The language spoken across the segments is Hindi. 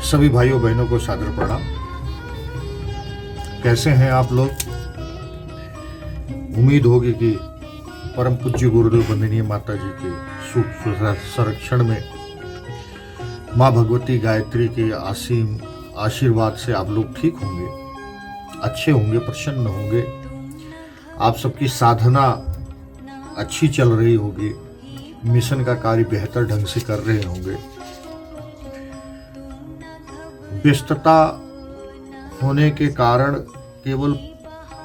सभी भाइयों बहनों को सादर प्रणाम। कैसे हैं आप लोग? उम्मीद होगी कि परम पूज्य गुरुदेव वंदनीय माता जी के सुख संरक्षण में माँ भगवती गायत्री के असीम आशीर्वाद से आप लोग ठीक होंगे, अच्छे होंगे, प्रसन्न होंगे। आप सबकी साधना अच्छी चल रही होगी, मिशन का कार्य बेहतर ढंग से कर रहे होंगे। व्यस्तता होने के कारण केवल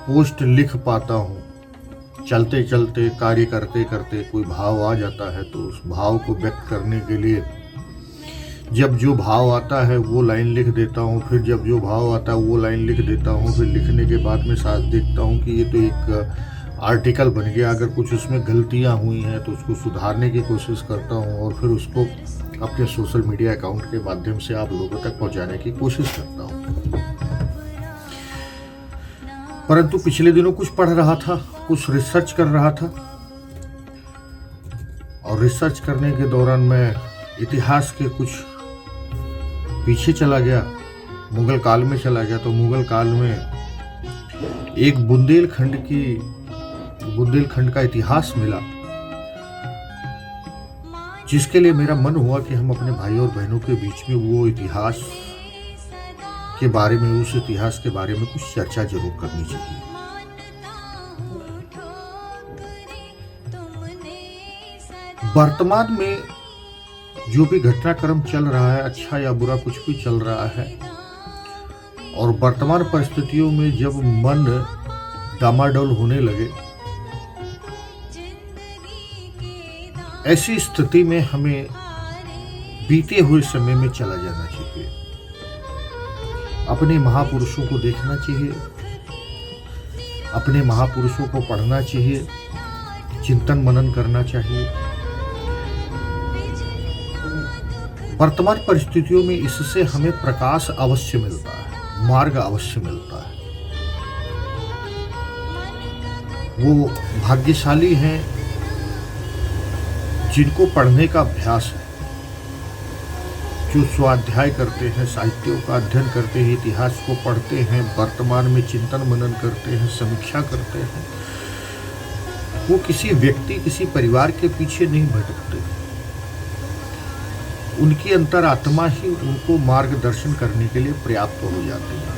पोस्ट लिख पाता हूँ। चलते चलते कार्य करते करते कोई भाव आ जाता है तो उस भाव को व्यक्त करने के लिए जब जो भाव आता है वो लाइन लिख देता हूँ, फिर जब जो भाव आता है वो लाइन लिख देता हूँ। फिर लिखने के बाद में साथ देखता हूँ कि ये तो एक आर्टिकल बन गया। अगर कुछ उसमें गलतियाँ हुई हैं तो उसको सुधारने की कोशिश करता हूँ और फिर उसको अपने सोशल मीडिया अकाउंट के माध्यम से आप लोगों तक पहुँचाने की कोशिश करता हूँ। परंतु पिछले दिनों कुछ पढ़ रहा था, कुछ रिसर्च कर रहा था और रिसर्च करने के दौरान मैं इतिहास के कुछ पीछे चला गया, मुगल काल में चला गया। तो मुगल काल में एक बुंदेलखंड का इतिहास मिला, जिसके लिए मेरा मन हुआ कि हम अपने भाई और बहनों के बीच में वो इतिहास के बारे में, उस इतिहास के बारे में कुछ चर्चा जरूर करनी चाहिए। वर्तमान में जो भी घटनाक्रम चल रहा है, अच्छा या बुरा कुछ भी चल रहा है, और वर्तमान परिस्थितियों में जब मन डामाडोल होने लगे, ऐसी स्थिति में हमें बीते हुए समय में चला जाना चाहिए। अपने महापुरुषों को देखना चाहिए, अपने महापुरुषों को पढ़ना चाहिए, चिंतन मनन करना चाहिए। वर्तमान परिस्थितियों में इससे हमें प्रकाश अवश्य मिलता है, मार्ग अवश्य मिलता है। वो भाग्यशाली हैं जिनको पढ़ने का अभ्यास है, जो स्वाध्याय करते हैं, साहित्यों का अध्ययन करते हैं, इतिहास को पढ़ते हैं, वर्तमान में चिंतन मनन करते हैं, समीक्षा करते हैं। वो किसी व्यक्ति, किसी परिवार के पीछे नहीं भटकते। उनकी अंतरात्मा ही उनको मार्गदर्शन करने के लिए पर्याप्त हो जाती है।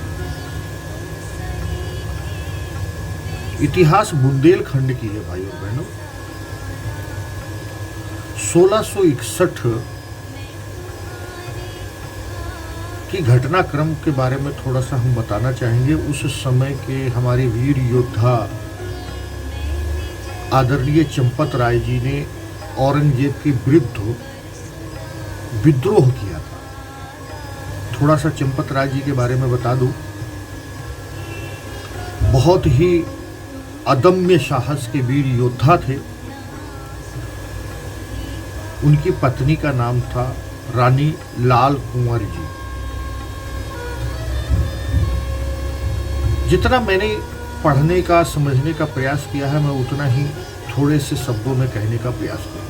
इतिहास बुंदेलखंड की है भाइयों बहनों। 1661 की घटनाक्रम के बारे में थोड़ा सा हम बताना चाहेंगे। उस समय के हमारे वीर योद्धा आदरणीय चंपत राय जी ने औरंगजेब के विरुद्ध विद्रोह किया था। थोड़ा सा चंपत राय जी के बारे में बता दूं। बहुत ही अदम्य साहस के वीर योद्धा थे। उनकी पत्नी का नाम था रानी लाल कुंवर जी। जितना मैंने पढ़ने का, समझने का प्रयास किया है, मैं उतना ही थोड़े से शब्दों में कहने का प्रयास करूंगा।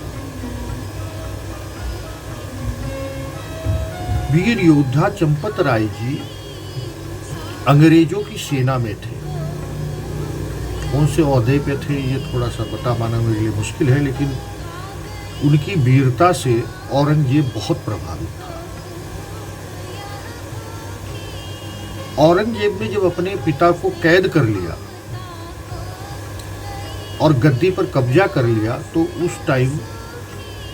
वीर योद्धा चंपत राय जी अंग्रेजों की सेना में थे। कौन से ओहदे पे थे ये थोड़ा सा बता पाना मेरे लिए मुश्किल है, लेकिन उनकी वीरता से औरंगजेब बहुत प्रभावित था। औरंगजेब ने जब अपने पिता को कैद कर लिया और गद्दी पर कब्जा कर लिया, तो उस टाइम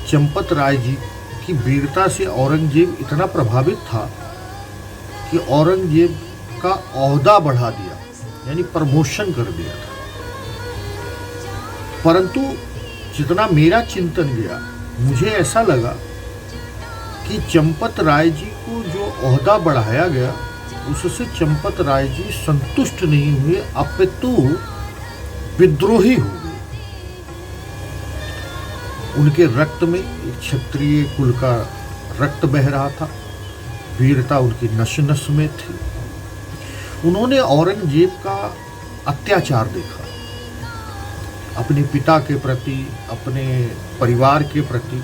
चंपत राय जी की वीरता से औरंगजेब इतना प्रभावित था कि औरंगजेब का ओहदा बढ़ा दिया, यानी प्रमोशन कर दिया था। परंतु जितना मेरा चिंतन गया, मुझे ऐसा लगा कि चंपत राय जी को जो ओहदा बढ़ाया गया, उससे चंपत राय जी संतुष्ट नहीं हुए, अपितु विद्रोही हो गए। उनके रक्त में एक क्षत्रिय कुल का रक्त बह रहा था, वीरता उनकी नस नस में थी। उन्होंने औरंगजेब का अत्याचार देखा, अपने पिता के प्रति, अपने परिवार के प्रति,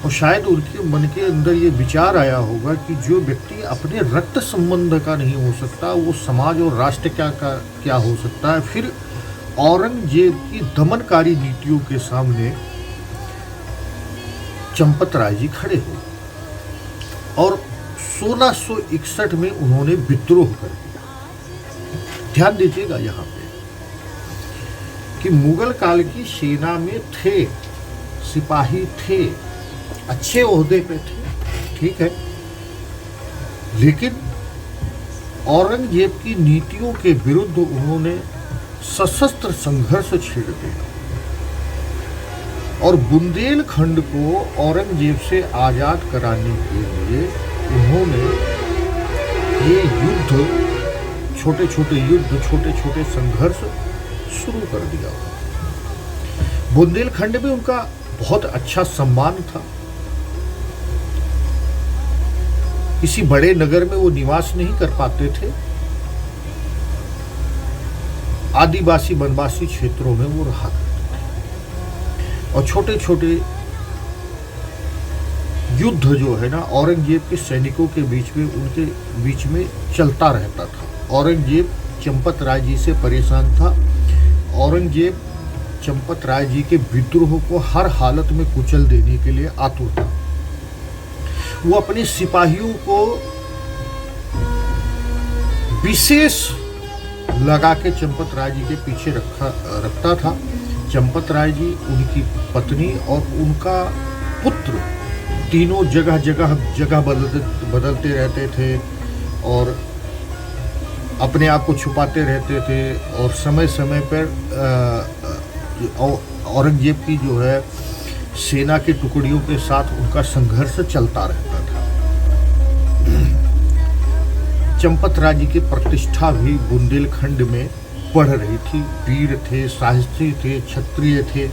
और शायद उनके मन के अंदर ये विचार आया होगा कि जो व्यक्ति अपने रक्त संबंध का नहीं हो सकता, वो समाज और राष्ट्र क्या हो सकता है। फिर औरंगजेब की दमनकारी नीतियों के सामने चंपत राय जी खड़े हुए और 1661 में उन्होंने विद्रोह कर दिया। ध्यान दीजिएगा यहाँ पे कि मुगल काल की सेना में थे, सिपाही थे, अच्छे ओहदे पे थे, ठीक है, लेकिन औरंगजेब की नीतियों के विरुद्ध उन्होंने सशस्त्र संघर्ष छेड़ दिया और बुंदेलखंड को औरंगजेब से आजाद कराने के लिए उन्होंने ये युद्ध, छोटे छोटे संघर्ष शुरू कर दिया। बुंदेलखंड में उनका बहुत अच्छा सम्मान था। किसी बड़े नगर में वो निवास नहीं कर पाते थे, आदिवासी वनवासी क्षेत्रों में वो रहा करते थे और छोटे छोटे युद्ध जो है ना औरंगजेब के सैनिकों के बीच में, उनके बीच में चलता रहता था। औरंगजेब चंपत राय जी से परेशान था। औरंगजेब चंपत राय जी के विद्रोह को हर हालत में कुचल देने के लिए आतुर था। वो अपने सिपाहियों को विशेष लगा के चंपत राय जी के पीछे रखता था। चंपत राय जी, उनकी पत्नी और उनका पुत्र तीनों जगह बदलते रहते थे और अपने आप को छुपाते रहते थे और समय समय पर औरंगजेब की जो है सेना की टुकड़ियों के साथ उनका संघर्ष चलता रहता था। चंपत राय जी की प्रतिष्ठा भी बुंदेलखंड में बढ़ रही थी। वीर थे, साहसी थे, क्षत्रिय थे,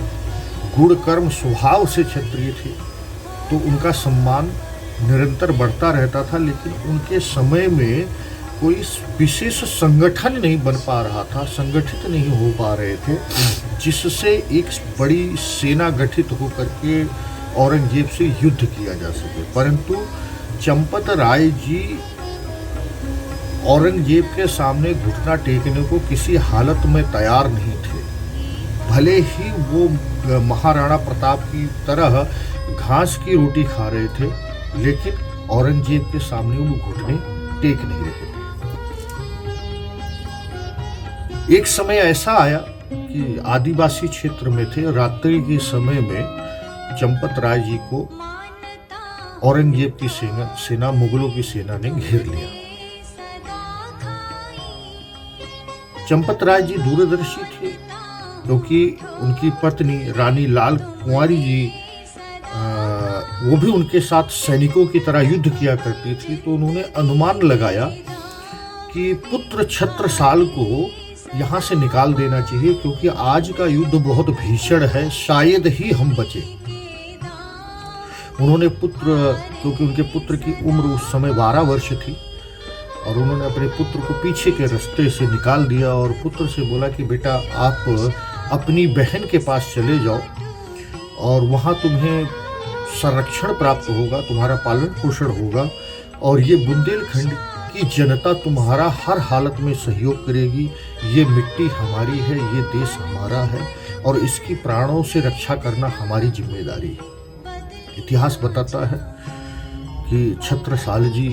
गुण कर्म स्वभाव से क्षत्रिय थे, तो उनका सम्मान निरंतर बढ़ता रहता था। लेकिन उनके समय में कोई विशेष संगठन नहीं बन पा रहा था, संगठित नहीं हो पा रहे थे, जिससे एक बड़ी सेना गठित होकर के औरंगजेब से युद्ध किया जा सके। परंतु चंपत राय जी औरंगजेब के सामने घुटना टेकने को किसी हालत में तैयार नहीं थे। भले ही वो महाराणा प्रताप की तरह घास की रोटी खा रहे थे, लेकिन औरंगजेब के सामने वो घुटने टेक नहीं रहे थे। एक समय ऐसा आया कि आदिवासी क्षेत्र में थे, रात्रि के समय में चंपत राय जी को औरंगजेब की सेना मुगलों की सेना ने घेर लिया। चंपत राय जी दूरदर्शी थे, क्योंकि उनकी पत्नी रानी लाल कुंवारी जी वो भी उनके साथ सैनिकों की तरह युद्ध किया करती थी। तो उन्होंने अनुमान लगाया कि पुत्र छत्रसाल को यहाँ से निकाल देना चाहिए, क्योंकि आज का युद्ध बहुत भीषण है, शायद ही हम बचे। उन्होंने क्योंकि उनके पुत्र की उम्र उस समय 12 वर्ष थी, और उन्होंने अपने पुत्र को पीछे के रास्ते से निकाल दिया और पुत्र से बोला कि बेटा आप अपनी बहन के पास चले जाओ और वहाँ तुम्हें संरक्षण प्राप्त होगा, तुम्हारा पालन पोषण होगा, और ये बुंदेलखंड की जनता तुम्हारा हर हालत में सहयोग करेगी। ये मिट्टी हमारी है, ये देश हमारा है, और इसकी प्राणों से रक्षा करना हमारी जिम्मेदारी है। इतिहास बताता है कि छत्रसाल जी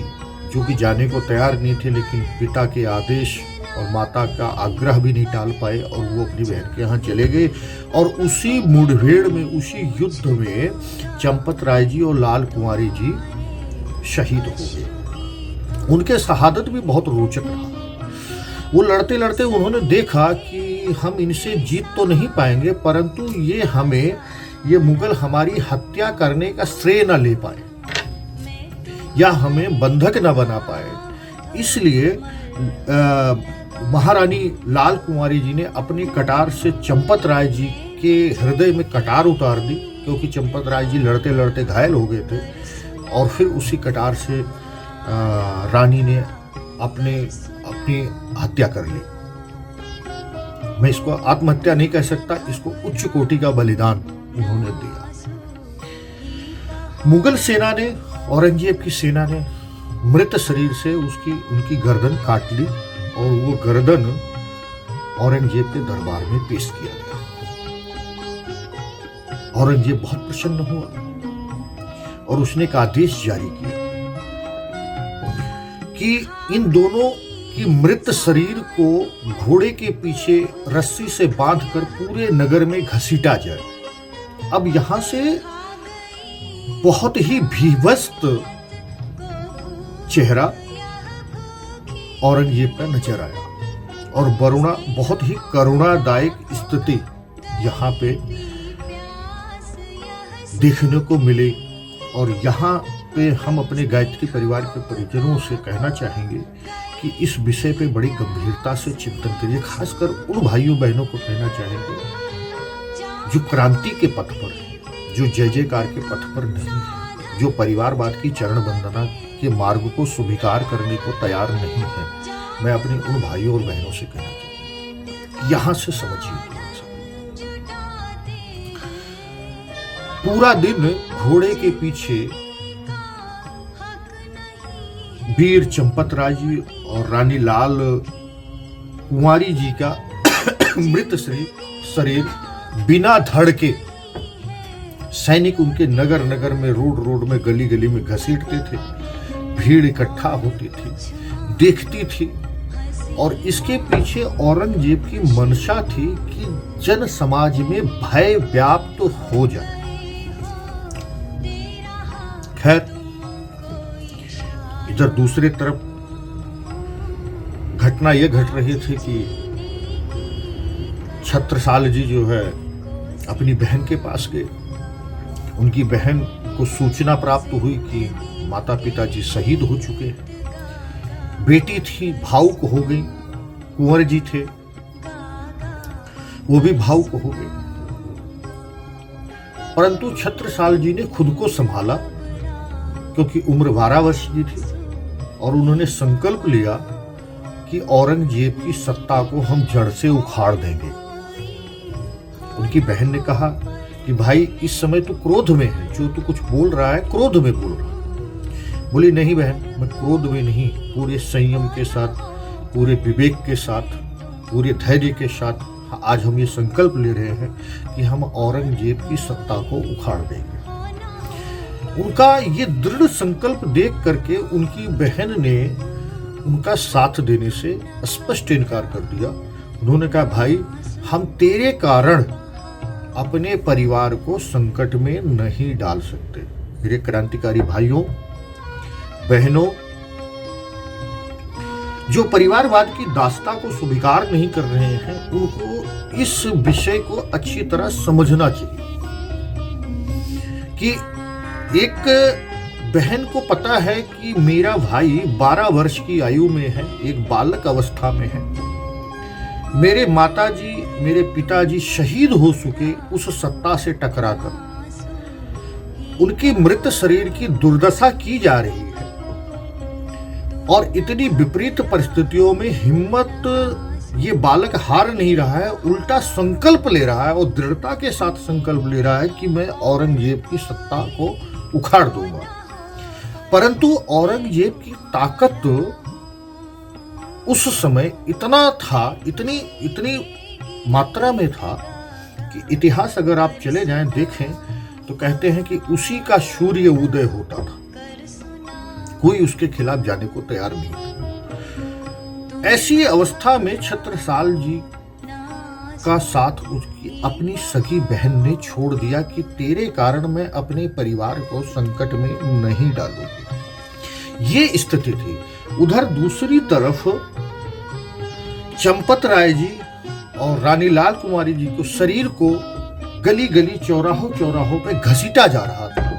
जो कि जाने को तैयार नहीं थे, लेकिन पिता के आदेश और माता का आग्रह भी नहीं टाल पाए और वो अपनी बहन के यहाँ चले गए। और उसी मुठभेड़ में, उसी युद्ध में चंपत राय जी और लाल कुंवारी जी शहीद हो गए। उनके शहादत भी बहुत रोचक रहा। वो लड़ते लड़ते उन्होंने देखा कि हम इनसे जीत तो नहीं पाएंगे, परंतु ये मुगल हमारी हत्या करने का श्रेय न ले पाए या हमें बंधक न बना पाए। इसलिए महारानी लाल कुंवारी जी ने अपनी कटार से चंपत राय जी के हृदय में कटार उतार दी, क्योंकि चंपत राय जी लड़ते लड़ते घायल हो गए थे। और फिर उसी कटार से रानी ने अपनी हत्या कर ली। मैं इसको आत्महत्या नहीं कह सकता, इसको उच्च कोटि का बलिदान उन्होंने दिया। मुगल सेना ने, औरंगजेब की सेना ने मृत शरीर से उनकी गर्दन काट ली और वो गर्दन औरंगजेब के दरबार में पेश किया गया। औरंगजेब बहुत प्रसन्न हुआ और उसने एक आदेश जारी किया कि इन दोनों की मृत शरीर को घोड़े के पीछे रस्सी से बांधकर पूरे नगर में घसीटा जाए। अब यहां से बहुत ही भीभत्स चेहरा औरंगजेब का नजर आया और बहुत ही करुणादायक स्थिति यहाँ पे देखने को मिली। और यहाँ पे हम अपने गायत्री परिवार के परिजनों से कहना चाहेंगे कि इस विषय पे बड़ी गंभीरता से चिंतन करिए। खासकर उन भाइयों बहनों को कहना चाहेंगे जो क्रांति के पथ पर है, जो जय जयकार के पथ पर नहीं है, जो परिवारवाद की चरण वंदना के मार्ग को स्वीकार करने को तैयार नहीं है। मैं अपने उन भाइयों और बहनों से कहना चाहूंगा, यहां से समझिए। पूरा दिन घोड़े के पीछे वीर चंपत राय जी और रानी लाल कुंवारी जी का मृत शरीर बिना धड़ के सैनिक उनके नगर नगर में, रोड रोड में, गली गली में घसीटते थे। भीड़ इकट्ठा होती थी, देखती थी और इसके पीछे औरंगजेब की मंशा थी कि जन समाज में भय व्याप्त तो हो जाए। खैर, इधर दूसरी तरफ घटना यह घट रही थी कि छत्रसाल जी जो है अपनी बहन के पास गए। उनकी बहन को सूचना प्राप्त हुई कि माता पिता जी शहीद हो चुके हैं। बेटी थी, भावुक हो गई। कुंवर जी थे, वो भी भावुक हो गए। परंतु छत्रसाल जी ने खुद को संभाला क्योंकि उम्र 12 वर्ष की थी और उन्होंने संकल्प लिया कि औरंगजेब की सत्ता को हम जड़ से उखाड़ देंगे। उनकी बहन ने कहा कि भाई इस समय तो क्रोध में है, जो तू कुछ बोल रहा है क्रोध में बोल रहा है। बोली नहीं बहन, मैं क्रोध में नहीं, पूरे संयम के साथ, पूरे विवेक के साथ, पूरे धैर्य के साथ आज हम ये संकल्प ले रहे हैं कि हम औरंगजेब की सत्ता को उखाड़ देंगे। उनका ये दृढ़ संकल्प देख करके उनकी बहन ने उनका साथ देने से स्पष्ट इनकार कर दिया। उन्होंने कहा भाई हम तेरे कारण अपने परिवार को संकट में नहीं डाल सकते। मेरे क्रांतिकारी भाइयों बहनों, जो परिवारवाद की दास्ता को स्वीकार नहीं कर रहे हैं उनको इस विषय को अच्छी तरह समझना चाहिए कि एक बहन को पता है कि मेरा भाई 12 वर्ष की आयु में है, एक बालक अवस्था में है। मेरे माताजी, मेरे पिताजी शहीद हो चुके उस सत्ता से टकराकर। उनकी मृत शरीर की दुर्दशा की जा रही है और इतनी विपरीत परिस्थितियों में हिम्मत ये बालक हार नहीं रहा है, उल्टा संकल्प ले रहा है और दृढ़ता के साथ संकल्प ले रहा है कि मैं औरंगजेब की सत्ता को उखाड़ दूंगा। परंतु औरंगजेब की ताकत उस समय इतना था, इतनी मात्रा में था कि इतिहास अगर आप चले जाएं देखें तो कहते हैं कि उसी का सूर्य उदय होता था, कोई उसके खिलाफ जाने को तैयार नहीं था। ऐसी अवस्था में छत्रसाल जी का साथ उसकी अपनी सगी बहन ने छोड़ दिया कि तेरे कारण मैं अपने परिवार को संकट में नहीं डालूंगी। ये स्थिति थी। उधर दूसरी तरफ चंपत राय जी और रानी लाल कुमारी जी को शरीर को गली गली चौराहों पे घसीटा जा रहा था।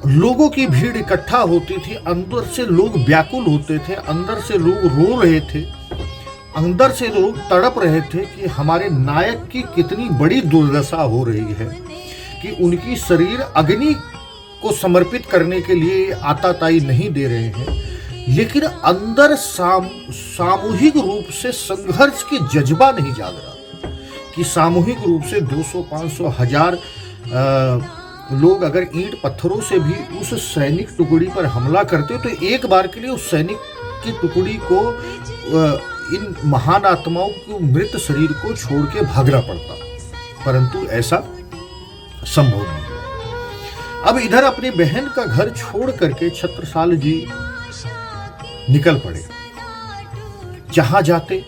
लोगों की भीड़ इकट्ठा होती थी, अंदर से लोग व्याकुल होते थे, अंदर से लोग रो रहे थे, अंदर से लोग तड़प रहे थे कि हमारे नायक की कितनी बड़ी दुर्दशा हो रही है कि उनकी शरीर अग्नि को समर्पित करने के लिए आताताई नहीं दे रहे हैं। लेकिन अंदर सामूहिक रूप से संघर्ष की जज्बा नहीं जाग रहा कि सामूहिक रूप से 200, 500, 1000 लोग अगर ईंट पत्थरों से भी उस सैनिक टुकड़ी पर हमला करते तो एक बार के लिए उस सैनिक की टुकड़ी को इन महान आत्माओं के मृत शरीर को छोड़ के भागना पड़ता, परंतु ऐसा संभव नहीं। अब इधर अपनी बहन का घर छोड़ करके छत्रसाल जी निकल पड़े। जहां जाते,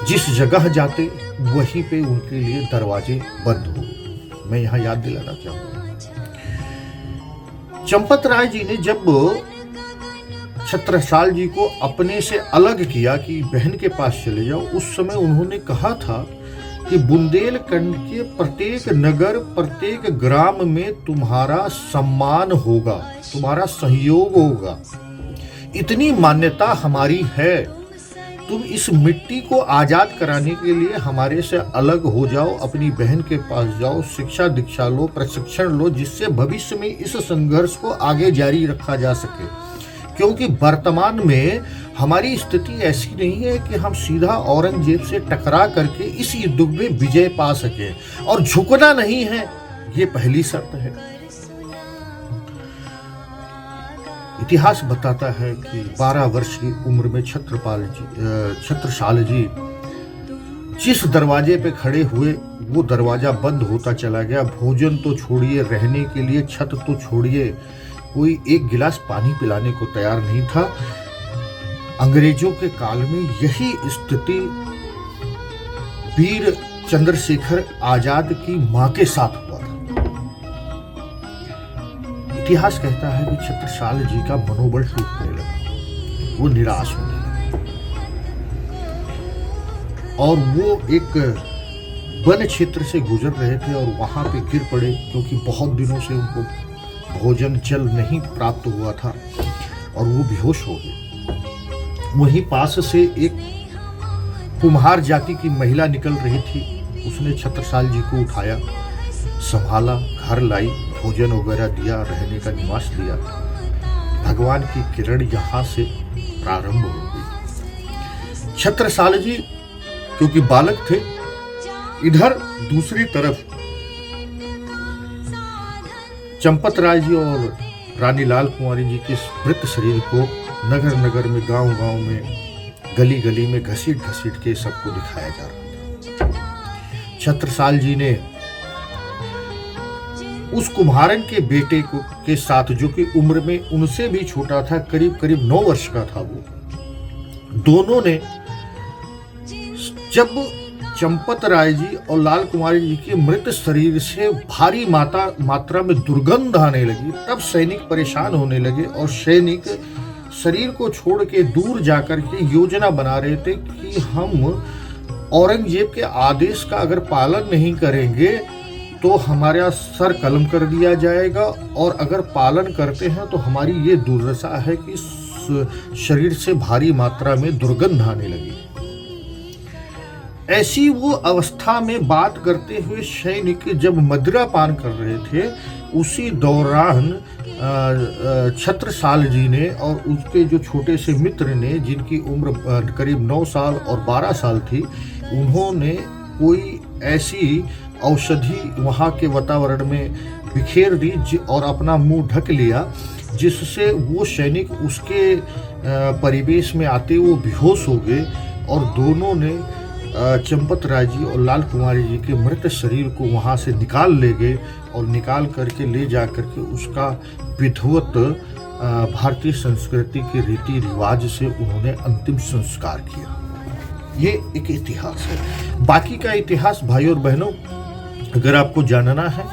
जिस जगह जाते, वहीं पे उनके लिए दरवाजे बंद हो गए। मैं यहां याद दिलाना चाहूंगा, चंपत राय जी ने जब छत्रसाल जी को अपने से अलग किया कि बहन के पास चले जाओ, उस समय उन्होंने कहा था कि बुंदेलखंड के प्रत्येक नगर, प्रत्येक ग्राम में तुम्हारा सम्मान होगा, तुम्हारा सहयोग होगा, इतनी मान्यता हमारी है। तुम इस मिट्टी को आजाद कराने के लिए हमारे से अलग हो जाओ, अपनी बहन के पास जाओ, शिक्षा दीक्षा लो, प्रशिक्षण लो, जिससे भविष्य में इस संघर्ष को आगे जारी रखा जा सके। क्योंकि वर्तमान में हमारी स्थिति ऐसी नहीं है कि हम सीधा औरंगजेब से टकरा करके इस युद्ध में विजय पा सके, और झुकना नहीं है, ये पहली शर्त है। इतिहास बताता है कि 12 वर्ष की उम्र में छत्रसाल जी जिस दरवाजे पे खड़े हुए, वो दरवाजा बंद होता चला गया। भोजन तो छोड़िए, रहने के लिए छत तो छोड़िए, कोई एक गिलास पानी पिलाने को तैयार नहीं था। अंग्रेजों के काल में यही स्थिति वीर चंद्रशेखर आजाद की मां के साथ हुआ था। इतिहास कहता है कि छत्रसाल जी का मनोबल टूटने लगा, वो निराश होने लगे, और वो एक वन क्षेत्र से गुजर रहे थे और वहां पे गिर पड़े, क्योंकि बहुत दिनों से उनको भोजन जल नहीं प्राप्त हुआ था, और वो बेहोश हो गए। वहीं पास से एक कुम्हार जाति की महिला निकल रही थी, उसने छत्रसाल जी को उठाया, संभाला, घर लाई, भोजन वगैरह दिया, रहने का निवास दिया। भगवान की किरण यहाँ से प्रारंभ हो गई। छत्रसाल जी क्योंकि बालक थे, इधर दूसरी तरफ चंपत राय जी और रानी लाल कुंवारी जी के मृत शरीर को नगर नगर में, गांव गांव में, गली गली में घसीट घसीट के सबको दिखाया जा रहा था। छत्रसाल जी ने उस कुम्हारन के बेटे को के साथ, जो कि उम्र में उनसे भी छोटा था, करीब करीब 9 वर्ष का था वो, दोनों ने जब चंपत राय जी और लाल कुमारी जी के मृत शरीर से भारी मात्रा में दुर्गंध आने लगी, तब सैनिक परेशान होने लगे, और सैनिक शरीर को छोड़ के दूर जाकर के योजना बना रहे थे कि हम औरंगजेब के आदेश का अगर पालन नहीं करेंगे तो हमारा सर कलम कर दिया जाएगा, और अगर पालन करते हैं तो हमारी ये दुर्दशा है कि शरीर से भारी मात्रा में दुर्गंध आने लगी। ऐसी वो अवस्था में बात करते हुए सैनिक जब मदिरा पान कर रहे थे, उसी दौरान छत्रसाल जी ने और उसके जो छोटे से मित्र ने, जिनकी उम्र करीब 9 साल और 12 साल थी, उन्होंने कोई ऐसी औषधि वहाँ के वातावरण में बिखेर दी और अपना मुंह ढक लिया, जिससे वो सैनिक उसके परिवेश में आते वो बेहोश हो गए, और दोनों ने चंपत राय जी और लाल कुमारी जी के मृत शरीर को वहाँ से निकाल ले गए, और निकाल करके ले जा करके उसका विधिवत भारतीय संस्कृति के रीति रिवाज से उन्होंने अंतिम संस्कार किया। ये एक इतिहास है। बाकी का इतिहास भाई और बहनों अगर आपको जानना है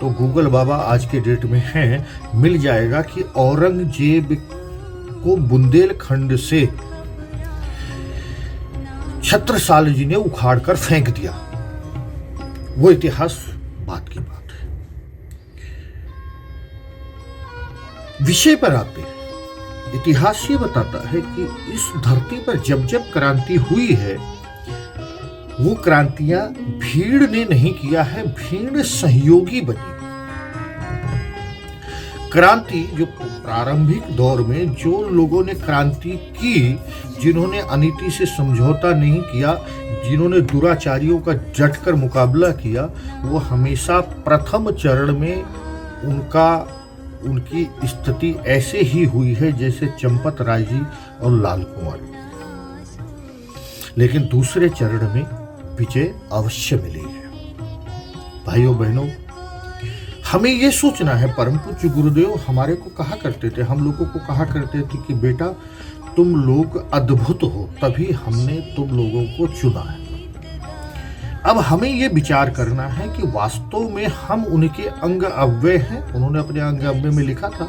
तो गूगल बाबा आज के डेट में है, मिल जाएगा कि औरंगजेब को बुंदेलखंड से छत्रसाल जी ने उखाड़ कर फेंक दिया। वो इतिहास बात की बात है। विषय पर आते हैं। इतिहास ये बताता है कि इस धरती पर जब जब क्रांति हुई है, वो क्रांतियां भीड़ ने नहीं किया है, भीड़ सहयोगी बनी। क्रांति जो प्रारंभिक दौर में जो लोगों ने क्रांति की, जिन्होंने अनीति से समझौता नहीं किया, जिन्होंने दुराचारियों का डटकर मुकाबला किया, वो हमेशा प्रथम चरण में उनकी स्थिति ऐसे ही हुई है जैसे चंपत राय जी और लाल कुंवर। लेकिन दूसरे चरण में विजय अवश्य मिली है। भाइयों बहनों, हमें ये सोचना है, परम पूज्य गुरुदेव हमारे को कहा करते थे, हम लोगों को कहा करते थे कि बेटा तुम लोग अद्भुत हो, तभी हमने तुम लोगों को चुना है। अब हमें ये विचार करना है कि वास्तव में हम उनके अंग अव्यय हैं। उन्होंने अपने अंग अव्यय में लिखा था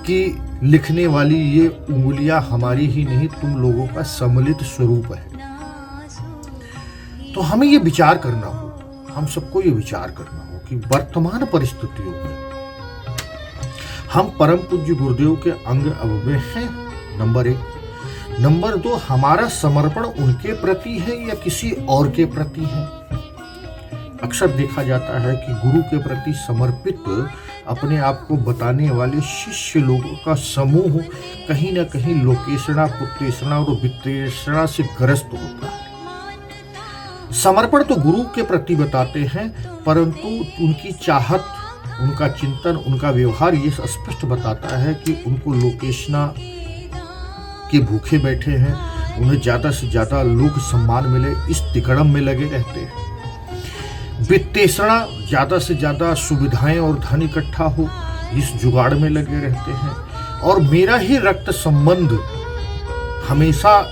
कि लिखने वाली ये उंगलियां हमारी ही नहीं, तुम लोगों का सम्मिलित स्वरूप है। तो हमें ये विचार करना हो, हम सबको ये विचार करना हो कि वर्तमान परिस्थितियों में हम परम पूज्य गुरुदेव के अंग अव्यय हैं, नंबर 1। नंबर 2, हमारा समर्पण उनके प्रति है या किसी और के प्रति है। अक्सर देखा जाता है कि गुरु के प्रति समर्पित अपने आप को बताने वाले शिष्य लोगों का समूह कहीं ना कहीं लोकेशना, पुत्रेषणा और वित्तेषणा से ग्रस्त होता है। समर्पण तो गुरु के प्रति बताते हैं, परंतु उनकी चाहत, उनका चिंतन, उनका व्यवहार ये स्पष्ट बताता है कि उनको लोकेशना के भूखे बैठे हैं, उन्हें ज्यादा से ज्यादा लोक सम्मान मिले, इस तिकड़म में लगे रहते हैं। वित्तेषणा, ज्यादा से ज्यादा सुविधाएं और धन इकट्ठा हो, इस जुगाड़ में लगे रहते हैं। और मेरा ही रक्त संबंध हमेशा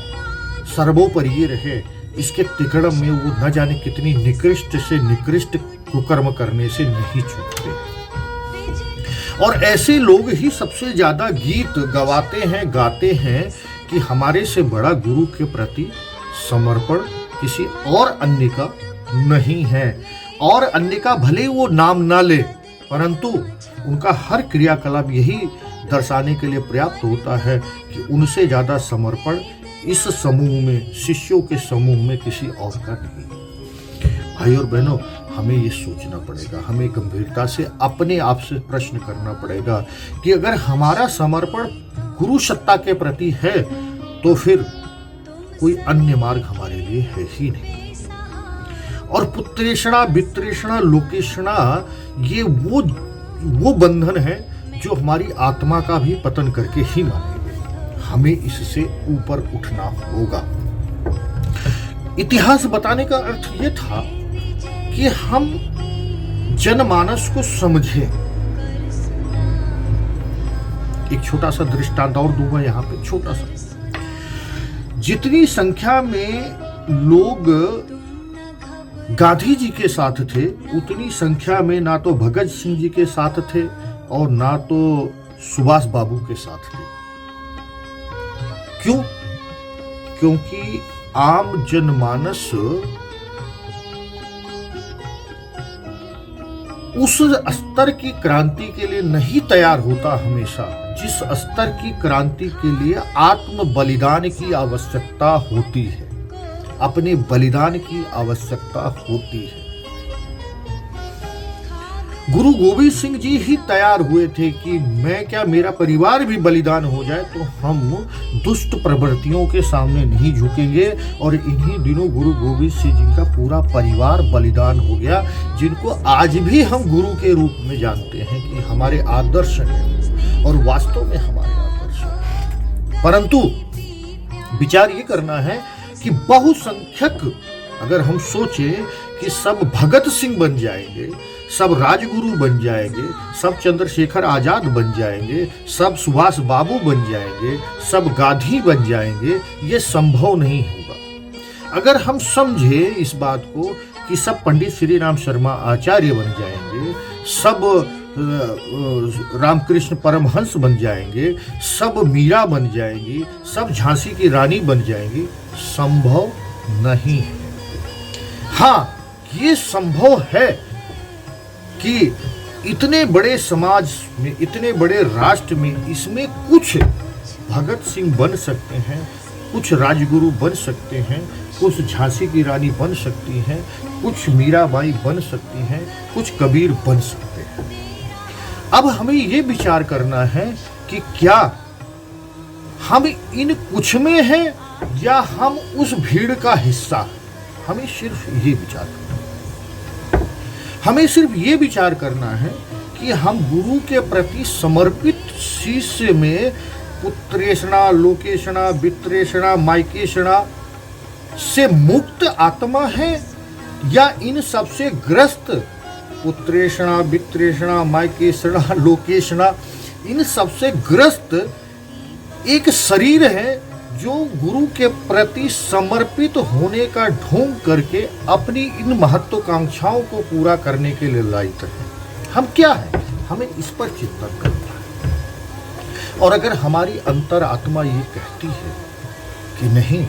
सर्वोपरि रहे, इसके तिकड़म में वो न जाने कितनी निकृष्ट से निकृष्ट कुकर्म करने से नहीं चूकते। और ऐसे लोग ही सबसे ज्यादा गीत गवाते हैं, गाते हैं कि हमारे से बड़ा गुरु के प्रति समर्पण किसी और अन्य का नहीं है। और अन्य का भले वो नाम ना ले, परंतु उनका हर क्रियाकलाप यही दर्शाने के लिए पर्याप्त होता है कि उनसे ज्यादा समर्पण इस समूह में, शिष्यों के समूह में किसी और का नहीं। भाई और बहनों, हमें ये सोचना पड़ेगा, हमें गंभीरता से अपने आप से प्रश्न करना पड़ेगा कि अगर हमारा समर्पण गुरु सत्ता के प्रति है तो फिर कोई अन्य मार्ग हमारे लिए है ही नहीं। और पुत्रेषणा, वित्तेषणा, लोकेशणा, ये वो बंधन है जो हमारी आत्मा का भी पतन करके ही मानेंगे। हमें इससे ऊपर उठना होगा। इतिहास बताने का अर्थ ये था कि हम जनमानस को समझें। एक छोटा सा दृष्टांत और दूंगा यहाँ पे, छोटा सा। जितनी संख्या में लोग गांधी जी के साथ थे, उतनी संख्या में ना तो भगत सिंह जी के साथ थे और ना तो सुभाष बाबू के साथ थे। क्यों? क्योंकि आम जनमानस उस स्तर की क्रांति के लिए नहीं तैयार होता हमेशा, जिस स्तर की क्रांति के लिए आत्म बलिदान की आवश्यकता होती है, अपने बलिदान की आवश्यकता होती है। गुरु गोविंद सिंह जी ही तैयार हुए थे कि मैं क्या, मेरा परिवार भी बलिदान हो जाए तो हम दुष्ट प्रवृत्तियों के सामने नहीं झुकेंगे। और इन्हीं दिनों गुरु गोविंद सिंह जी का पूरा परिवार बलिदान हो गया, जिनको आज भी हम गुरु के रूप में जानते हैं कि हमारे आदर्श हैं और वास्तव में हमारे आदर्श हैं। परंतु विचार ये करना है कि बहुसंख्यक अगर हम सोचें कि सब भगत सिंह बन जाएंगे, सब राजगुरु बन जाएंगे, सब चंद्रशेखर आजाद बन जाएंगे, सब सुभाष बाबू बन जाएंगे, सब गांधी बन जाएंगे, ये संभव नहीं होगा। अगर हम समझे इस बात को कि सब पंडित श्री राम शर्मा आचार्य बन जाएंगे, सब रामकृष्ण परमहंस बन जाएंगे, सब मीरा बन जाएंगी, सब झांसी की रानी बन जाएंगी, संभव नहीं है। हाँ, ये संभव है कि इतने बड़े समाज में, इतने बड़े राष्ट्र में, इसमें कुछ भगत सिंह बन सकते हैं, कुछ राजगुरु बन सकते हैं, कुछ झांसी की रानी बन सकती हैं, कुछ मीराबाई बन सकती हैं, कुछ कबीर बन सकते हैं। अब हमें ये विचार करना है कि क्या हम इन कुछ में हैं या हम उस भीड़ का हिस्सा हैं। हमें सिर्फ ये विचार करना है। हमें सिर्फ ये विचार करना है कि हम गुरु के प्रति समर्पित शिष्य में पुत्रेषणा, लोकेषणा, वित्रेषणा, मायकेषणा से मुक्त आत्मा है या इन सबसे ग्रस्त पुत्रेषणा, वित्रेषणा, मायकेषणा, लोकेषणा, इन सबसे ग्रस्त एक शरीर है जो गुरु के प्रति समर्पित होने का ढोंग करके अपनी इन महत्वाकांक्षाओं को पूरा करने के लिए लायक है। हम क्या है, हमें इस पर चिंतन करना है। और अगर हमारी अंतर आत्मा ये कहती है कि नहीं,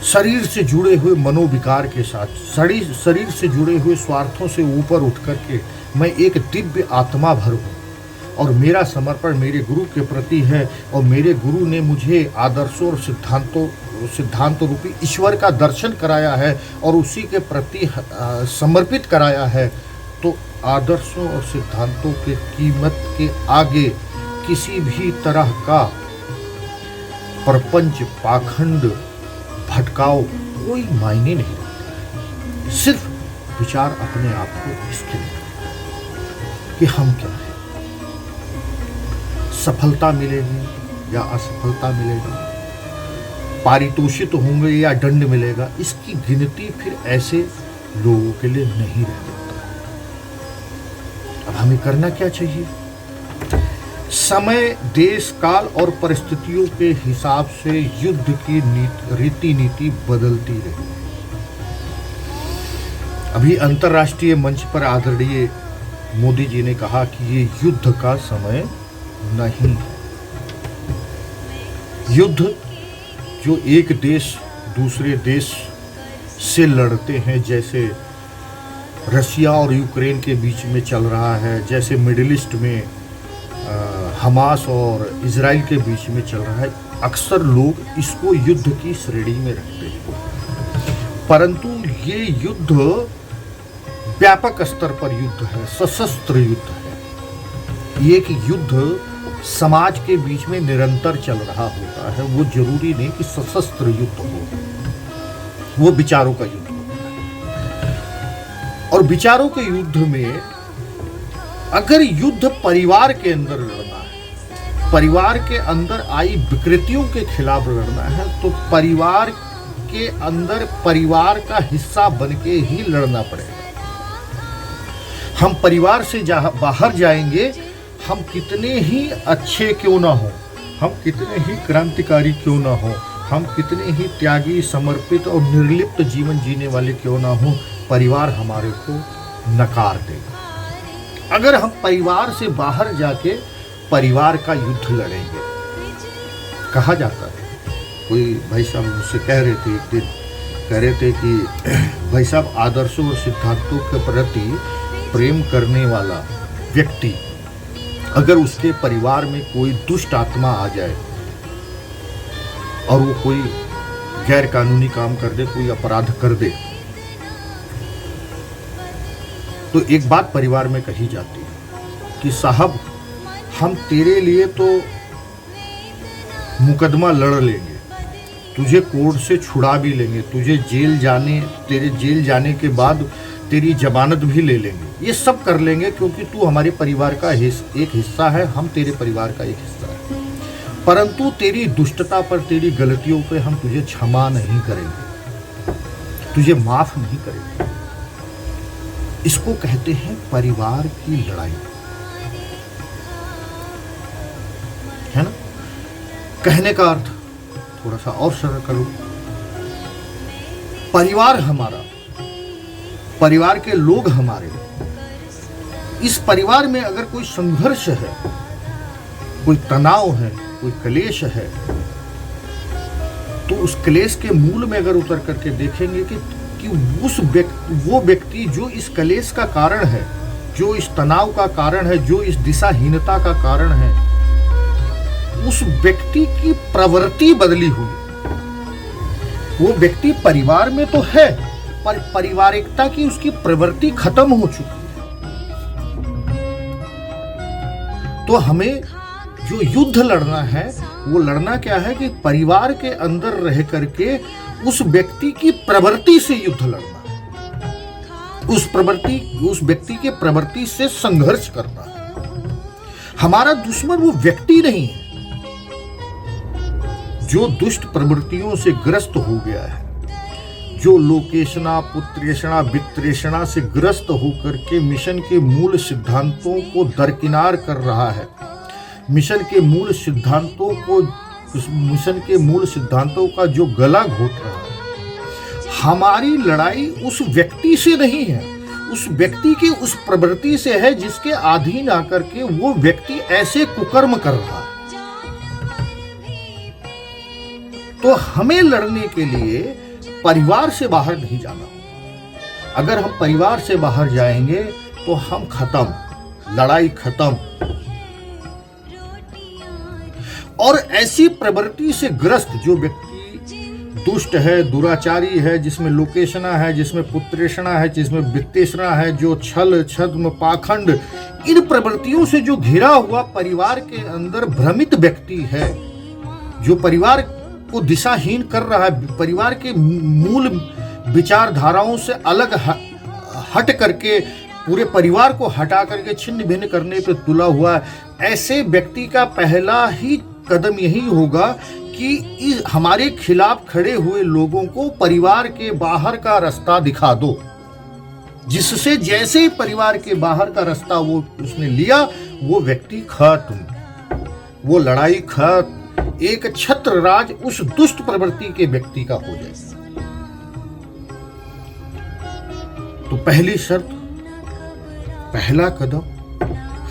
शरीर से जुड़े हुए मनोविकार के साथ, शरीर से जुड़े हुए स्वार्थों से ऊपर उठ करके मैं एक दिव्य आत्मा भर हूँ और मेरा समर्पण मेरे गुरु के प्रति है और मेरे गुरु ने मुझे आदर्शों और सिद्धांत रूपी ईश्वर का दर्शन कराया है और उसी के प्रति समर्पित कराया है, तो आदर्शों और सिद्धांतों की कीमत के आगे किसी भी तरह का प्रपंच, पाखंड, भटकाव कोई मायने नहीं रखता है। सिर्फ विचार अपने आप को इसके लिए कि हम क्या है, सफलता मिलेगी या असफलता मिलेगा, पारितोषित होंगे या दंड मिलेगा, इसकी गिनती फिर ऐसे लोगों के लिए नहीं रह जाता है। अब हमें करना क्या चाहिए? समय, देश, काल और परिस्थितियों के हिसाब से युद्ध की रीति नीति बदलती रही। अभी अंतर्राष्ट्रीय मंच पर आदरणीय मोदी जी ने कहा कि ये युद्ध का समय नहीं है। युद्ध जो एक देश दूसरे देश से लड़ते हैं, जैसे रशिया और यूक्रेन के बीच में चल रहा है, जैसे मिडिल ईस्ट में हमास और इजराइल के बीच में चल रहा है, अक्सर लोग इसको युद्ध की श्रेणी में रखते हैं। परंतु ये युद्ध व्यापक स्तर पर युद्ध है, सशस्त्र युद्ध है। ये एक युद्ध समाज के बीच में निरंतर चल रहा होता है। वो जरूरी नहीं कि सशस्त्र युद्ध हो, वो विचारों का युद्ध होता है। और विचारों के युद्ध में अगर युद्ध परिवार के अंदर लड़ना है, परिवार के अंदर आई विकृतियों के खिलाफ लड़ना है, तो परिवार के अंदर परिवार का हिस्सा बन के ही लड़ना पड़ेगा। हम परिवार से बाहर जाएंगे, हम कितने ही अच्छे क्यों ना हो, हम कितने ही क्रांतिकारी क्यों ना हो, हम कितने ही त्यागी, समर्पित और निर्लिप्त जीवन जीने वाले क्यों ना हो, परिवार हमारे को नकार देगा। अगर हम परिवार से बाहर जाके परिवार का युद्ध लड़ेंगे, कहा जाता है, कोई भाई साहब मुझसे कह रहे थे एक दिन, कह रहे थे कि भाई साहब आदर्शों और सिद्धांतों के प्रति प्रेम करने वाला व्यक्ति अगर उसके परिवार में कोई दुष्ट आत्मा आ जाए और वो कोई गैर कानूनी काम कर दे, कोई अपराध कर दे, तो एक बात परिवार में कही जाती है कि साहब हम तेरे लिए तो मुकदमा लड़ लेंगे, तुझे कोर्ट से छुड़ा भी लेंगे, तेरे जेल जाने के बाद तेरी जमानत भी ले लेंगे, ये सब कर लेंगे क्योंकि तू हमारे परिवार का एक हिस्सा है, हम तेरे परिवार का एक हिस्सा है। परंतु तेरी दुष्टता पर, तेरी गलतियों पे हम तुझे क्षमा नहीं करेंगे, तुझे माफ नहीं करेंगे। इसको कहते हैं परिवार की लड़ाई, है ना। कहने का अर्थ थोड़ा सा और सरल करूं, परिवार हमारा, परिवार के लोग हमारे, इस परिवार में अगर कोई संघर्ष है, कोई तनाव है, कोई क्लेश है, तो उस क्लेश के मूल में अगर उतर करके देखेंगे कि वो व्यक्ति जो इस क्लेश का कारण है, जो इस तनाव का कारण है, जो इस दिशाहीनता का कारण है, उस व्यक्ति की प्रवृत्ति बदली हुई। वो व्यक्ति परिवार में तो है, पर पारिवारिकता की उसकी प्रवृत्ति खत्म हो चुकी है। तो हमें जो युद्ध लड़ना है वो लड़ना क्या है कि परिवार के अंदर रह करके उस व्यक्ति की प्रवृत्ति से युद्ध लड़ना है, उस व्यक्ति के प्रवृत्ति से संघर्ष करना है। हमारा दुश्मन वो व्यक्ति नहीं है जो दुष्ट प्रवृत्तियों से ग्रस्त हो गया है, जो लोकेशना पुत्रेषणा वित्रेषणा से ग्रस्त होकर के मिशन के मूल सिद्धांतों को दरकिनार कर रहा है, मिशन के मूल सिद्धांतों का जो गला घोट रहा है। हमारी लड़ाई उस व्यक्ति से नहीं है, उस व्यक्ति की उस प्रवृत्ति से है जिसके अधीन आकर के वो व्यक्ति ऐसे कुकर्म कर रहा है। तो हमें लड़ने के लिए परिवार से बाहर नहीं जाना। अगर हम परिवार से बाहर जाएंगे तो हम खत्म, लड़ाई खत्म। और ऐसी प्रवृत्ति से ग्रस्त जो व्यक्ति दुष्ट है, दुराचारी है, जिसमें लोकेशना है, जिसमें पुत्रेषणा है, जिसमें वित्तेषणा है, जो छल छद्म पाखंड, इन प्रवृत्तियों से जो घिरा हुआ परिवार के अंदर भ्रमित व्यक्ति है, जो परिवार को दिशाहीन कर रहा है, परिवार के मूल विचारधाराओं से अलग हट करके पूरे परिवार को हटा करके छिन्न भिन्न करने पे तुला हुआ है, ऐसे व्यक्ति का पहला ही कदम यही होगा कि हमारे खिलाफ खड़े हुए लोगों को परिवार के बाहर का रास्ता दिखा दो, जिससे जैसे ही परिवार के बाहर का रास्ता वो उसने लिया, वो व्यक्ति खत्म, वो लड़ाई खत्म, एक छत्र राज उस दुष्ट प्रवृत्ति के व्यक्ति का हो जाएगा। तो पहली शर्त, पहला कदम,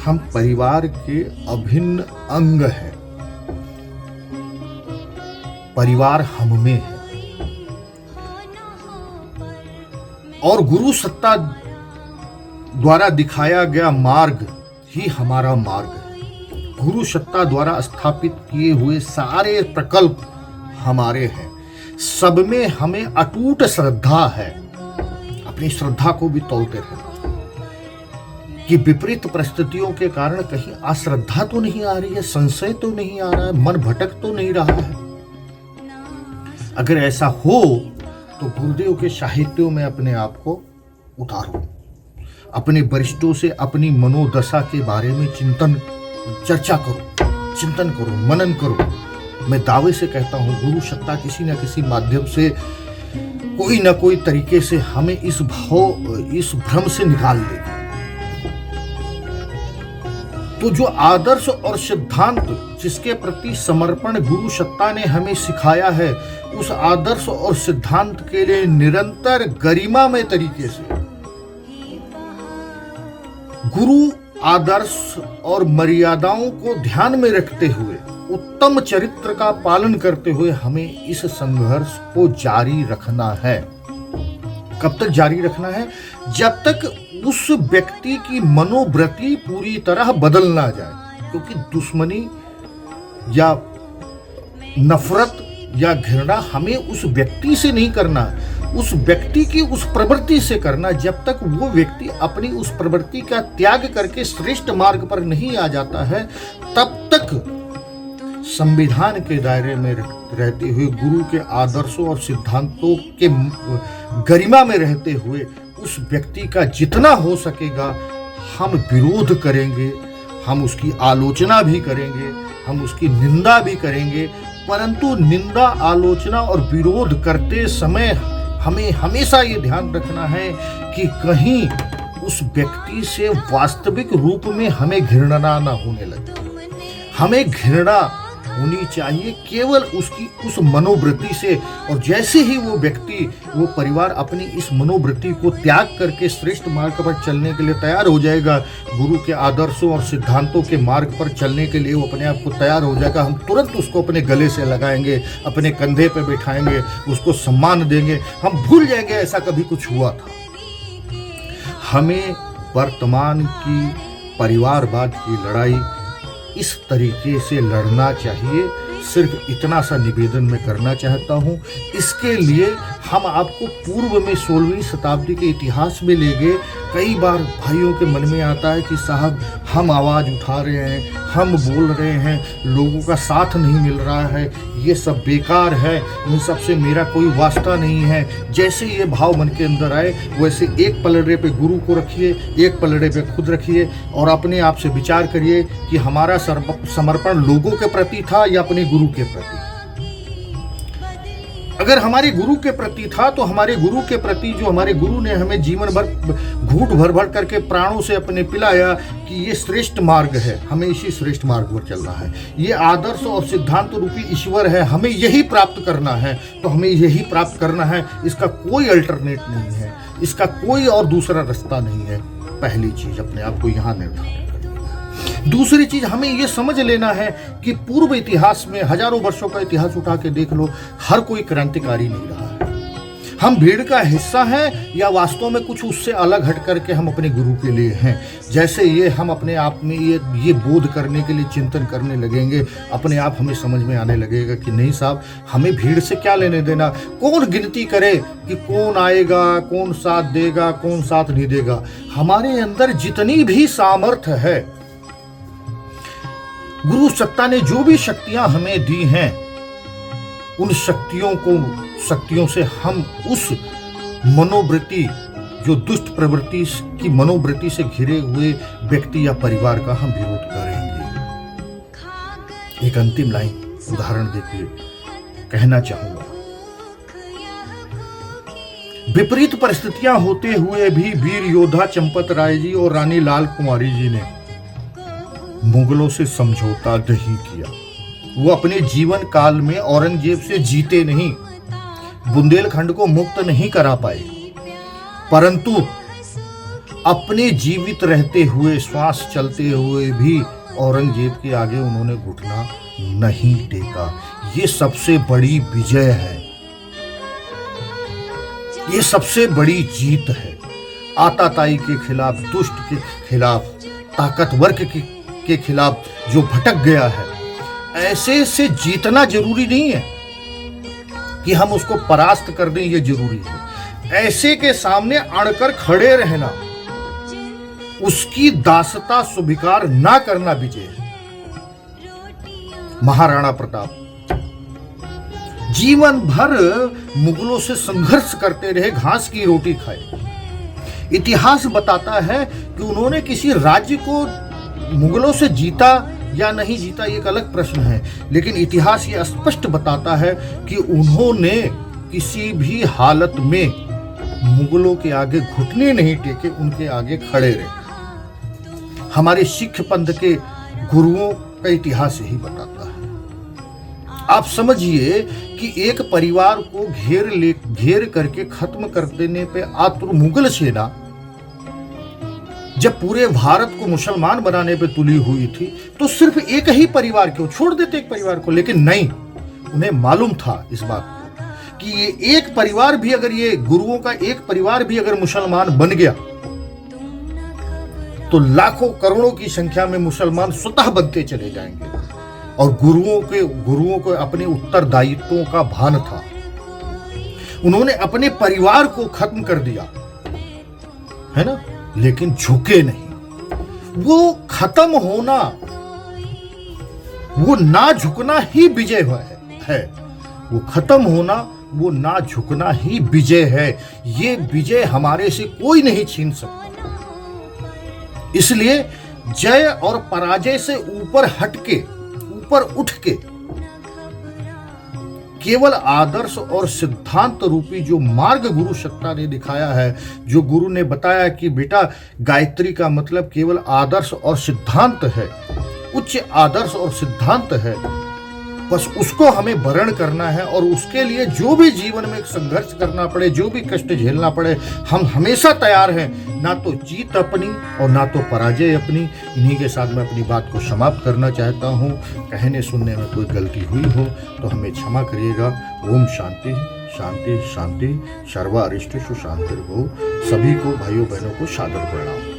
हम परिवार के अभिन्न अंग हैं, परिवार हम में है और गुरु सत्ता द्वारा दिखाया गया मार्ग ही हमारा मार्ग है। गुरु सत्ता द्वारा स्थापित किए हुए सारे प्रकल्प हमारे हैं, सब में हमें अटूट श्रद्धा है। अपनी श्रद्धा को भी तोलते रहें कि विपरीत परिस्थितियों के कारण कहीं अश्रद्धा तो नहीं आ रही है, संशय तो नहीं आ रहा है, मन भटक तो नहीं रहा है। अगर ऐसा हो तो गुरुदेव के साहित्यों में अपने आप को उतारो, अपने वरिष्ठों से अपनी मनोदशा के बारे में चर्चा करो, चिंतन करो, मनन करो। मैं दावे से कहता हूँ गुरु सत्ता किसी न किसी माध्यम से कोई न कोई तरीके से हमें इस भ्रम से निकाल देगी। तो जो आदर्श और सिद्धांत जिसके प्रति समर्पण गुरु सत्ता ने हमें सिखाया है, उस आदर्श और सिद्धांत के लिए निरंतर गरिमामय तरीके से गुरु आदर्श और मर्यादाओं को ध्यान में रखते हुए, उत्तम चरित्र का पालन करते हुए हमें इस संघर्ष को जारी रखना है। कब तक जारी रखना है? जब तक उस व्यक्ति की मनोवृत्ति पूरी तरह बदल ना जाए। क्योंकि दुश्मनी या नफरत या घृणा हमें उस व्यक्ति से नहीं करना, उस व्यक्ति की उस प्रवृत्ति से करना। जब तक वो व्यक्ति अपनी उस प्रवृत्ति का त्याग करके श्रेष्ठ मार्ग पर नहीं आ जाता है, तब तक संविधान के दायरे में रहते हुए, गुरु के आदर्शों और सिद्धांतों के गरिमा में रहते हुए उस व्यक्ति का जितना हो सकेगा हम विरोध करेंगे, हम उसकी आलोचना भी करेंगे, हम उसकी निंदा भी करेंगे। परंतु निंदा, आलोचना और विरोध करते समय हमें हमेशा ये ध्यान रखना है कि कहीं उस व्यक्ति से वास्तविक रूप में हमें घृणा ना होने लगे। हमें घृणा होनी चाहिए केवल उसकी उस मनोवृत्ति से। और जैसे ही वो व्यक्ति, वो परिवार अपनी इस मनोवृत्ति को त्याग करके श्रेष्ठ मार्ग पर चलने के लिए तैयार हो जाएगा, गुरु के आदर्शों और सिद्धांतों के मार्ग पर चलने के लिए वो अपने आप को तैयार हो जाएगा, हम तुरंत उसको अपने गले से लगाएंगे, अपने कंधे पर बिठाएंगे, उसको सम्मान देंगे। हम भूल जाएंगे ऐसा कभी कुछ हुआ था। हमें वर्तमान की परिवारवाद की लड़ाई इस तरीके से लड़ना चाहिए, सिर्फ इतना सा निवेदन मैं करना चाहता हूँ। इसके लिए हम आपको पूर्व में 16वीं शताब्दी के इतिहास में ले गए। कई बार भाइयों के मन में आता है कि साहब हम आवाज़ उठा रहे हैं, हम बोल रहे हैं, लोगों का साथ नहीं मिल रहा है, ये सब बेकार है, इन सब से मेरा कोई वास्ता नहीं है। जैसे ये भाव मन के अंदर आए वैसे एक पलड़े पे गुरु को रखिए, एक पलड़े पे खुद रखिए और अपने आप से विचार करिए कि हमारा समर्पण लोगों के प्रति था या अपने गुरु के प्रति। अगर हमारे गुरु के प्रति था तो हमारे गुरु के प्रति, जो हमारे गुरु ने हमें जीवन भर घूट भर भर करके प्राणों से अपने पिलाया कि ये श्रेष्ठ मार्ग है, हमें इसी श्रेष्ठ मार्ग पर चलना है, ये आदर्श और सिद्धांत रूपी ईश्वर है, हमें यही प्राप्त करना है, तो हमें यही प्राप्त करना है। इसका कोई अल्टरनेट नहीं है, इसका कोई और दूसरा रास्ता नहीं है। पहली चीज अपने आप को यहाँ निर्धारित। दूसरी चीज हमें यह समझ लेना है कि पूर्व इतिहास में हजारों वर्षों का इतिहास उठा के देख लो, हर कोई क्रांतिकारी नहीं रहा है। हम भीड़ का हिस्सा हैं या वास्तव में कुछ उससे अलग हट करके हम अपने गुरु के लिए हैं। जैसे ये हम अपने आप में ये बोध करने के लिए चिंतन करने लगेंगे, अपने आप हमें समझ में आने लगेगा कि नहीं साहब, हमें भीड़ से क्या लेने देना। कौन गिनती करे कि कौन आएगा, कौन साथ देगा, कौन साथ नहीं देगा। हमारे अंदर जितनी भी सामर्थ्य है, गुरु सत्ता ने जो भी शक्तियां हमें दी हैं, उन शक्तियों से हम उस मनोवृत्ति, जो दुष्ट प्रवृत्ति की मनोवृत्ति से घिरे हुए व्यक्ति या परिवार का हम विरोध करेंगे। एक अंतिम लाइन उदाहरण देके कहना चाहूंगा। विपरीत परिस्थितियां होते हुए भी वीर योद्धा चंपत राय जी और रानी लाल कुमारी जी ने मुगलों से समझौता नहीं किया। वो अपने जीवन काल में औरंगजेब से जीते नहीं, बुंदेलखंड को मुक्त नहीं करा पाए, परंतु अपने जीवित रहते हुए, श्वास चलते हुए भी औरंगजेब के आगे उन्होंने घुटना नहीं टेका। ये सबसे बड़ी विजय है, ये सबसे बड़ी जीत है। आताताई के खिलाफ, दुष्ट के खिलाफ, ताकतवर के खिलाफ जो भटक गया है, ऐसे से जीतना जरूरी नहीं है कि हम उसको परास्त कर दें, ये जरूरी है ऐसे के सामने अड़कर खड़े रहना, उसकी दासता स्वीकार ना करना विजय है। महाराणा प्रताप जीवन भर मुगलों से संघर्ष करते रहे, घास की रोटी खाए। इतिहास बताता है कि उन्होंने किसी राज्य को मुगलों से जीता या नहीं जीता, ये एक अलग प्रश्न है, लेकिन इतिहास ये स्पष्ट बताता है कि उन्होंने किसी भी हालत में मुगलों के आगे घुटने नहीं टेके, उनके आगे खड़े रहे। हमारे सिख पंथ के गुरुओं का इतिहास यही बताता है। आप समझिए कि एक परिवार को घेर करके खत्म कर देने पे आतुर मुगल सेना जब पूरे भारत को मुसलमान बनाने पे तुली हुई थी, तो सिर्फ एक ही परिवार क्यों छोड़ देते, एक परिवार को। लेकिन नहीं, उन्हें मालूम था इस बात को कि ये एक परिवार भी, अगर ये गुरुओं का एक परिवार भी अगर मुसलमान बन गया तो लाखों करोड़ों की संख्या में मुसलमान स्वतः बनते चले जाएंगे। और गुरुओं को अपने उत्तरदायित्वों का भान था। उन्होंने अपने परिवार को खत्म कर दिया, है ना, लेकिन झुके नहीं। वो खत्म होना, वो ना झुकना ही विजय है। वो खत्म होना, वो ना झुकना ही विजय है। ये विजय हमारे से कोई नहीं छीन सकता। इसलिए जय और पराजय से ऊपर हटके, ऊपर उठ के, केवल आदर्श और सिद्धांत रूपी जो मार्ग गुरु सत्ता ने दिखाया है, जो गुरु ने बताया कि बेटा गायत्री का मतलब केवल आदर्श और सिद्धांत है, उच्च आदर्श और सिद्धांत है, बस उसको हमें वर्ण करना है। और उसके लिए जो भी जीवन में संघर्ष करना पड़े, जो भी कष्ट झेलना पड़े, हम हमेशा तैयार हैं। ना तो जीत अपनी और ना तो पराजय अपनी। इन्हीं के साथ मैं अपनी बात को समाप्त करना चाहता हूँ। कहने सुनने में कोई गलती हुई हो तो हमें क्षमा करिएगा। ओम शांति शांति शांति। सर्व अरिष्टेषु शांतिर्भव। सभी को, भाइयों बहनों को सादर प्रणाम।